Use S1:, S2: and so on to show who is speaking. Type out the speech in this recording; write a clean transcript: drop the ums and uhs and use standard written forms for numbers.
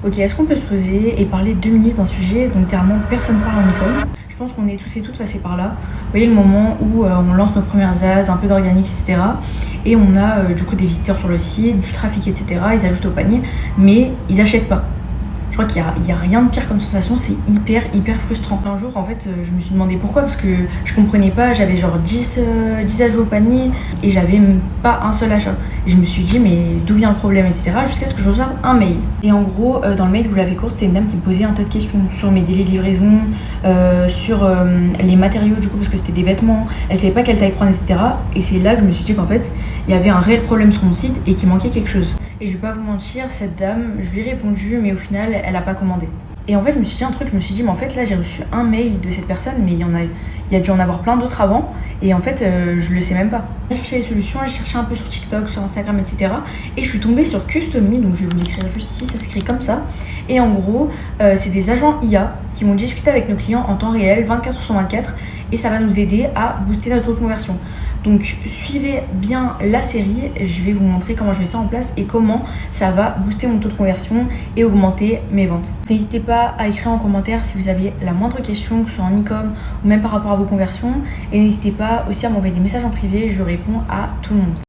S1: Ok, est-ce qu'on peut se poser et parler 2 minutes d'un sujet dont clairement personne parle en école? Je pense qu'on est tous et toutes passés par là. Vous voyez le moment où on lance nos premières ads, un peu d'organique, etc. Et on a du coup des visiteurs sur le site, du trafic, etc. Ils ajoutent au panier, mais ils achètent pas. Je crois qu'il y a rien de pire comme sensation, c'est hyper frustrant. Un jour, en fait, je me suis demandé pourquoi, parce que je comprenais pas, j'avais genre 10 ajouts au panier et j'avais même pas un seul achat. Et je me suis dit, mais d'où vient le problème, etc. Jusqu'à ce que je reçoive un mail. Et en gros, dans le mail, je vous l'avais courte, c'était une dame qui me posait un tas de questions sur mes délais de livraison, sur les matériaux, du coup, parce que c'était des vêtements, elle savait pas quelle taille prendre, etc. Et c'est là que je me suis dit qu'en fait, il y avait un réel problème sur mon site et qu'il manquait quelque chose. Et je vais pas vous mentir, cette dame, je lui ai répondu, mais au final, elle a pas commandé. Et en fait, je me suis dit un truc, je me suis dit, mais en fait, là, j'ai reçu un mail de cette personne, mais il y a dû en avoir plein d'autres avant, et en fait, je le sais même pas. J'ai cherché les solutions, j'ai cherché un peu sur TikTok, sur Instagram, etc. Et je suis tombée sur Custom.me, donc je vais vous l'écrire juste ici, ça s'écrit comme ça. Et en gros, c'est des agents IA qui vont discuter avec nos clients en temps réel, 24 sur 24, et ça va nous aider à booster notre taux de conversion. Donc suivez bien la série, je vais vous montrer comment je mets ça en place et comment ça va booster mon taux de conversion et augmenter mes ventes. N'hésitez pas à écrire en commentaire si vous avez la moindre question, que ce soit en e-com ou même par rapport à vos conversions. Et n'hésitez pas aussi à m'envoyer des messages en privé, je réponds à tout le monde.